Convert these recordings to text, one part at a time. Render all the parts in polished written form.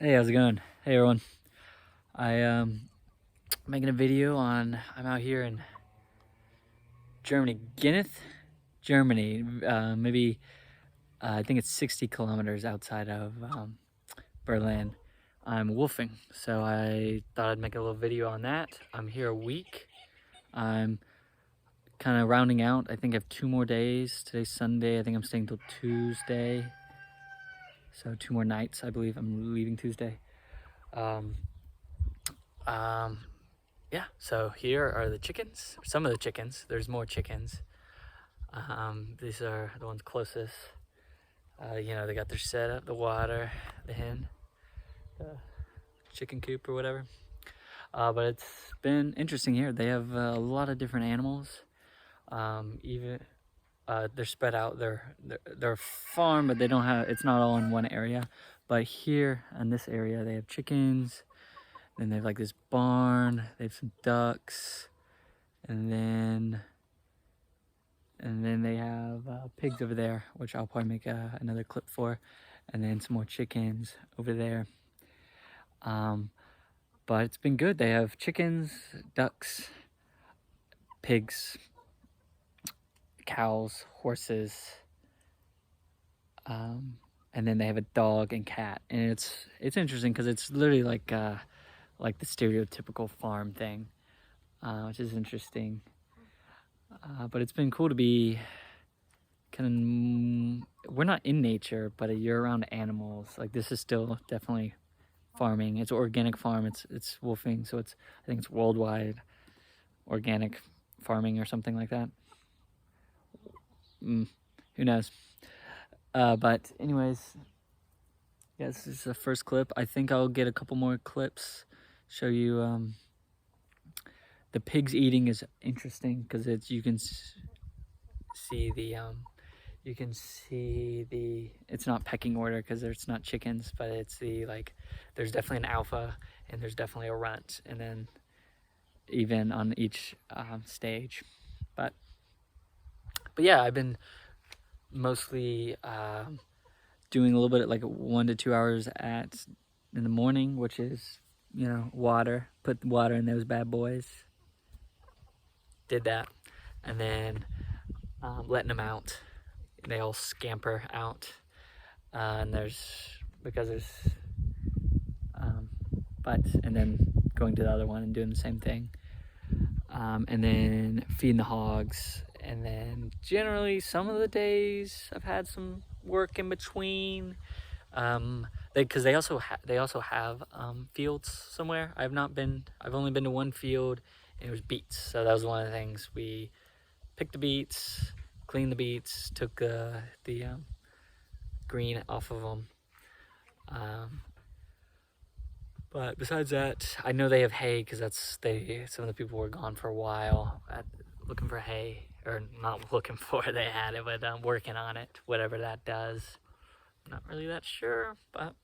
Hey, how's it going? Hey everyone. Making a video on I'm out here in Germany, Gineth, Germany. Maybe I think it's 60 kilometers outside of Berlin. I'm woofing, so I thought I'd make a little video on that. I'm here a week. I'm kind of rounding out. I think I have 2 more days. Today's Sunday. I think I'm staying till Tuesday. So 2 more nights, I believe. I'm leaving Tuesday. Um, um, yeah, so here are the chickens, some of the chickens. There's more chickens. These are the ones closest. They got their setup, the water, the hen, the chicken coop or whatever. But it's been interesting here. They have a lot of different animals. They're spread out. They're a farm, but they don't have. It's not all in one area. But here in this area, they have chickens. Then they have like this barn. They have some ducks, and then they have pigs over there, which I'll probably make another clip for, and then some more chickens over there. But it's been good. They have chickens, ducks, pigs, cows, horses, and then they have a dog and cat. And it's interesting because it's literally like the stereotypical farm thing, which is interesting. But it's been cool to be we're not in nature, but you're around animals. Like, this is still definitely farming. It's organic farm. It's woofing, so I think it's worldwide organic farming or something like that. Who knows? But anyways, yeah, this is the first clip. I think I'll get a couple more clips, show you. The pigs eating is interesting because you can see the it's not pecking order because it's not chickens, but it's there's definitely an alpha and there's definitely a runt, and then even on each stage. But yeah, I've been mostly doing a little bit like 1 to 2 hours in the morning, which is water. Put water in those bad boys. Did that, and then letting them out. They all scamper out, and and then going to the other one and doing the same thing, and then feeding the hogs, and then generally some of the days I've had some work in between, because they also have fields somewhere. I've only been to one field, and it was beets, so that was one of the things. We picked the beets, cleaned the beets, took the green off of them. But besides that, I know they have hay because some of the people were gone for a while looking for hay, or not looking for it. They had it, but working on it, whatever that does. I'm not really that sure, but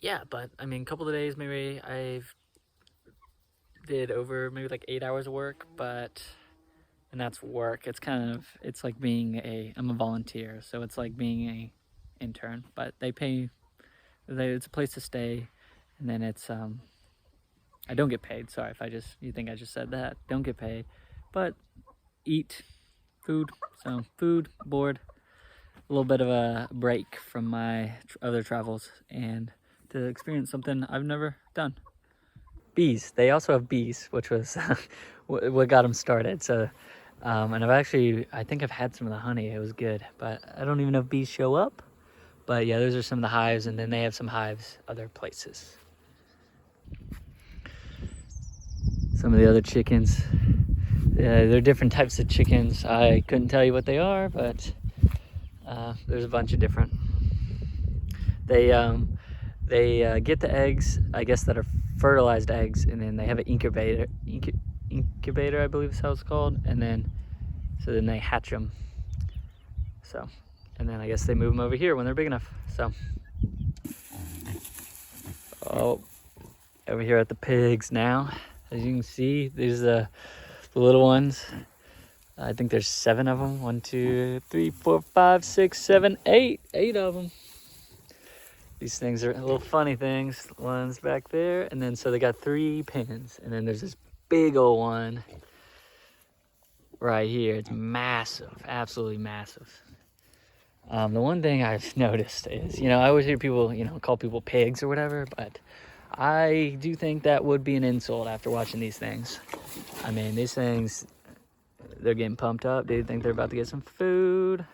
yeah. But I mean, a couple of days maybe I've did over maybe like 8 hours of work, and that's work. It's like I'm a volunteer, so it's like being a intern, but they pay. It's a place to stay, and then it's I don't get paid. Sorry if you think I just said that. Don't get paid, but eat food. So food, board, a little bit of a break from my other travels, and to experience something I've never done. Bees. They also have bees, which was what got them started. So, and I think I've had some of the honey. It was good, but I don't even know if bees show up. But yeah, those are some of the hives, and then they have some hives other places. Some of the other chickens. They're different types of chickens. I couldn't tell you what they are, but there's a bunch of different. They get the eggs, I guess, that are fertilized eggs, and then they have an incubator, I believe is how it's called, and then they hatch them. So, and then I guess they move them over here when they're big enough. So, over here at the pigs now, as you can see, these are the little ones. I think there's 7 of them. 1, 2, 3, 4, 5, 6, 7, 8 of them. These things are little funny things. One's back there, and then so they got 3 pins, and then there's this big old one right here. It's massive, absolutely massive. The one thing I've noticed is, I always hear people, call people pigs or whatever, but I do think that would be an insult after watching these things. I mean, these things, they're getting pumped up. They think they're about to get some food.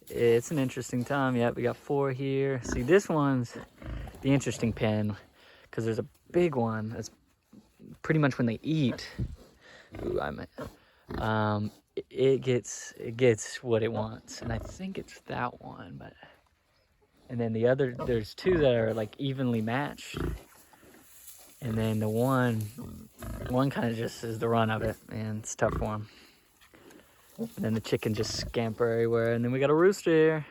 It's an interesting time. Yep, we got 4 here. See, this one's the interesting pen because there's a big one that's pretty much when they eat. Ooh, it gets what it wants, and I think it's that one. But and then the other, there's 2 that are like evenly matched, and then the one kind of just is the run of it, and it's tough for him. And then the chicken just scamper everywhere, and then we got a rooster here.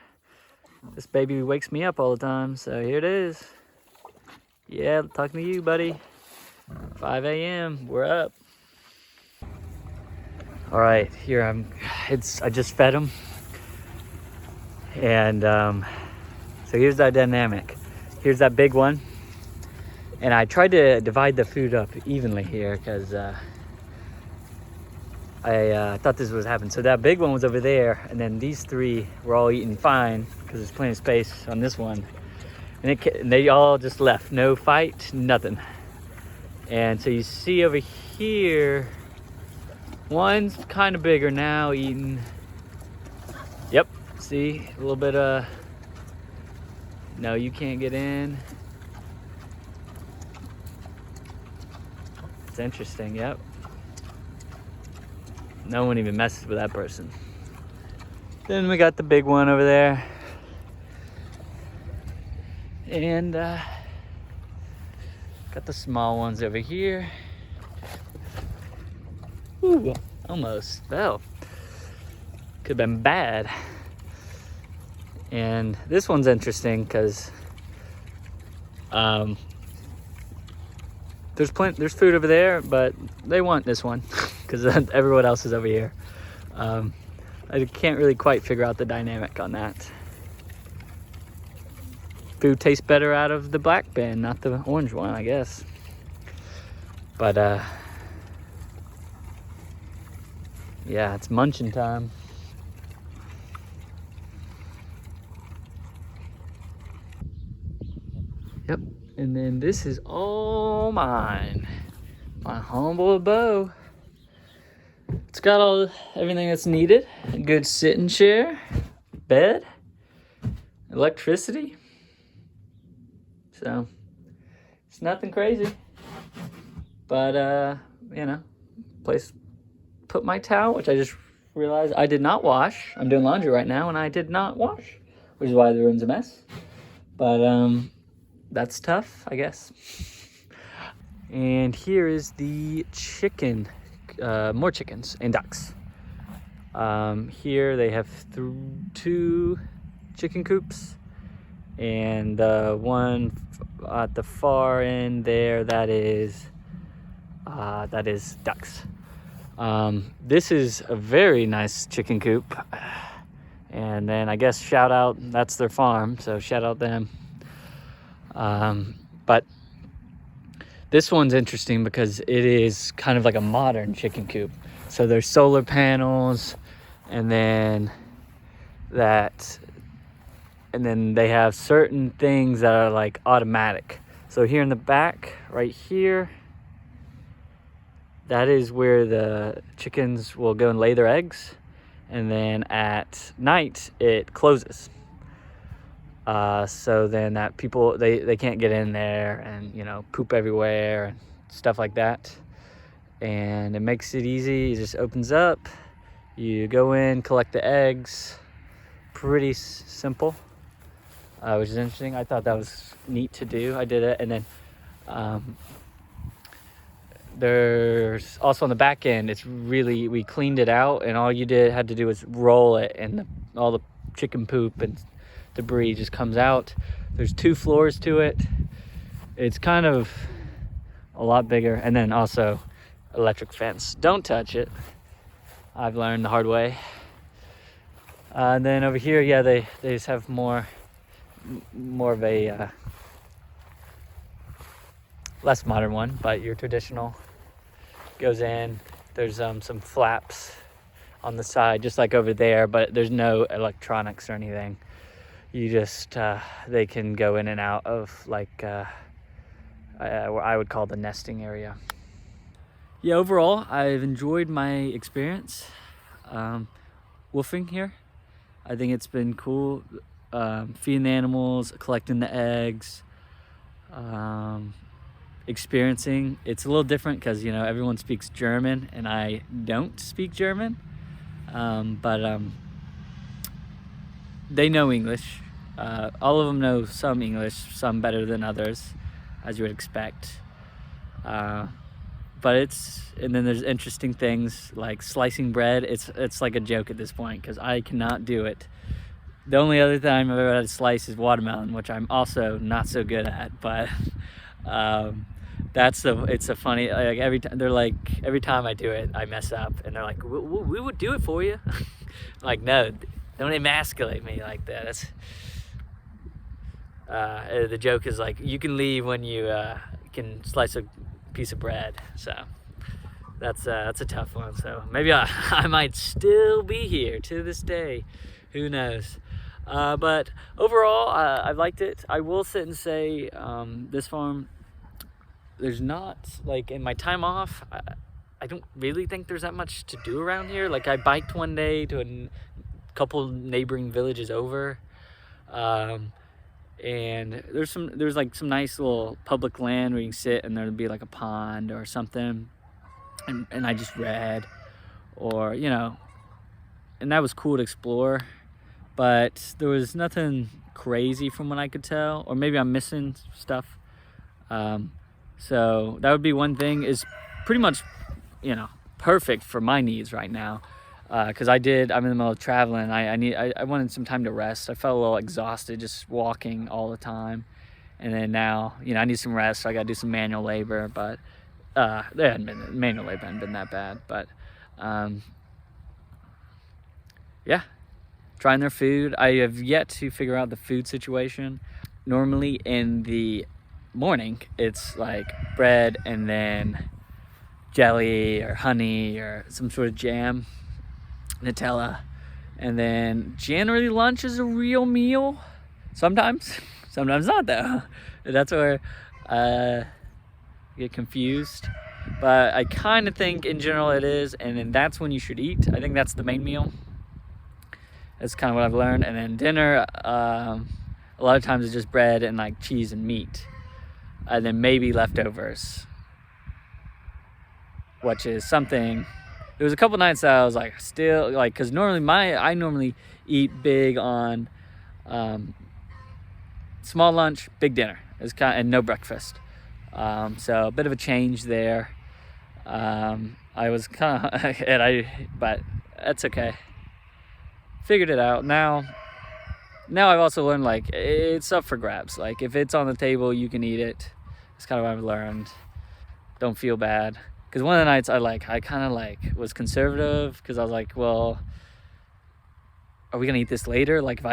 This baby wakes me up all the time, so here it is. Yeah, talking to you, buddy. 5 a.m. We're up. All right, here I just fed him, and so here's our dynamic. Here's that big one, and I tried to divide the food up evenly here because I thought this was happening. So that big one was over there, and then these 3 were all eating fine because there's plenty of space on this one, and they all just left. No fight, nothing. And so you see over here, one's kind of bigger now, eating. Yep, see, a little bit of, no, you can't get in. It's interesting, yep. No one even messes with that person. Then we got the big one over there. And got the small ones over here. Ooh, almost fell. Could have been bad. And this one's interesting because there's food over there, but they want this one because everyone else is over here. I can't really quite figure out the dynamic on that. Food tastes better out of the black bin, not the orange one, I guess. But yeah, it's munching time. Yep, and then this is all mine. My humble abode. It's got everything that's needed. A good sitting chair, bed, electricity. So it's nothing crazy, but place put my towel, which I just realized I did not wash. I'm doing laundry right now, and I did not wash, which is why the room's a mess. But that's tough, I guess. And here is the chicken, more chickens and ducks. Here they have 2 chicken coops, and one at the far end there, that is ducks. This is a very nice chicken coop, and then I guess shout out, that's their farm, so shout out them. But this one's interesting because it is kind of like a modern chicken coop. So there's solar panels, and then they have certain things that are like automatic. So here in the back, right here, that is where the chickens will go and lay their eggs. And then at night, it closes. So then that people, they can't get in there and, poop everywhere and stuff like that. And it makes it easy. It just opens up. You go in, collect the eggs. Pretty simple, which is interesting. I thought that was neat to do. I did it. And then there's also on the back end, we cleaned it out, and all you had to do was roll it, and all the chicken poop and debris just comes out. There's 2 floors to it. It's kind of a lot bigger. And then also electric fence. Don't touch it. I've learned the hard way. And then over here, yeah, they just have more more of a less modern one, but your traditional goes in. There's some flaps on the side, just like over there, but there's no electronics or anything. You just they can go in and out of like what I would call the nesting area. Yeah, overall, I've enjoyed my experience woofing here. I think it's been cool, feeding the animals, collecting the eggs, experiencing. It's a little different because, you know, everyone speaks German and I don't speak German, but they know English. All of them know some English, some better than others, as you would expect. But and then there's interesting things like slicing bread. It's like a joke at this point because I cannot do it. The only other time I've ever had to slice is watermelon, which I'm also not so good at, but it's a funny, like every time I do it, I mess up and they're like, we would do it for you. I'm like, no, don't emasculate me like that. The joke is like, you can leave when you can slice a piece of bread. So that's a tough one. So maybe I might still be here to this day. Who knows? But overall, I've liked it. I will sit and say this farm, there's not, like, in my time off, I don't really think there's that much to do around here. Like, I biked one day to a couple neighboring villages over, and there's like some nice little public land where you can sit and there'd be like a pond or something, and I just read, or, you know, and that was cool to explore, but there was nothing crazy from what I could tell, or maybe I'm missing stuff. So that would be one thing, is pretty much, you know, perfect for my needs right now. Because I'm in the middle of traveling. I wanted some time to rest. I felt a little exhausted just walking all the time. And then now, you know, I need some rest, so I gotta do some manual labor, but manual labor hadn't been that bad. But yeah, trying their food. I have yet to figure out the food situation. Normally in the morning, it's like bread and then jelly or honey or some sort of jam, Nutella, and then generally lunch is a real meal. Sometimes not though. That's where I get confused, but I kind of think in general it is, and then that's when you should eat. I think that's the main meal. That's kind of what I've learned. And then dinner, a lot of times it's just bread and like cheese and meat, and then maybe leftovers, which is something. There was a couple nights that I was like, still, like, because I normally eat big on small lunch, big dinner, and no breakfast. So a bit of a change there. I was kind of, but that's okay. Figured it out. Now I've also learned, like, it's up for grabs. Like, if it's on the table, you can eat it. It's kind of what I've learned. Don't feel bad. Because one of the nights I kind of was conservative, because I was like, well, are we gonna eat this later? Like, if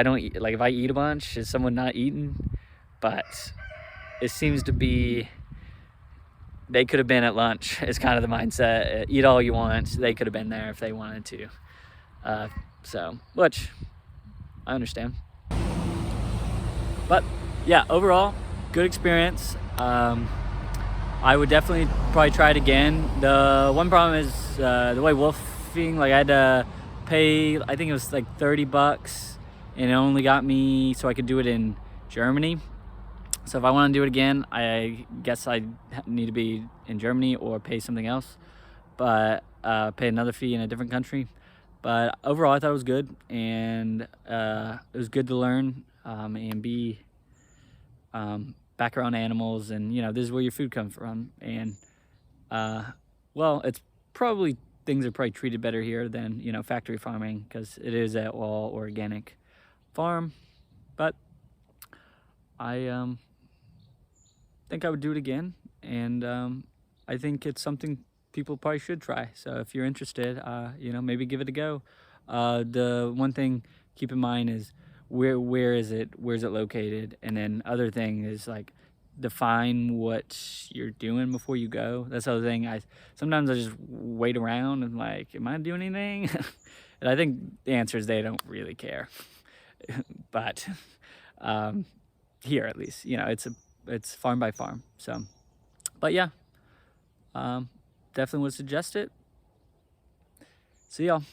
I eat a bunch, is someone not eating? But it seems to be, they could have been at lunch. It's kind of the mindset. Eat all you want. They could have been there if they wanted to. So, which I understand. But yeah, overall, good experience. I would definitely probably try it again. The one problem is the way woofing, like, I had to pay, I think it was like $30, and it only got me so I could do it in Germany. So if I want to do it again, I guess I need to be in Germany or pay something else, but pay another fee in a different country. But overall, I thought it was good, and it was good to learn and be back around animals, and, you know, this is where your food comes from. And well, it's probably, things are probably treated better here than, you know, factory farming, because it is an all organic farm. But I think I would do it again, and I think it's something people probably should try. So if you're interested, you know, maybe give it a go. The one thing keep in mind is where is it, where's it located, and then other thing is like define what you're doing before you go. That's the other thing. Sometimes I just wait around and like, am I doing anything? And I think the answer is they don't really care. But here at least, you know, it's farm by farm. So, but yeah, definitely would suggest it. See y'all.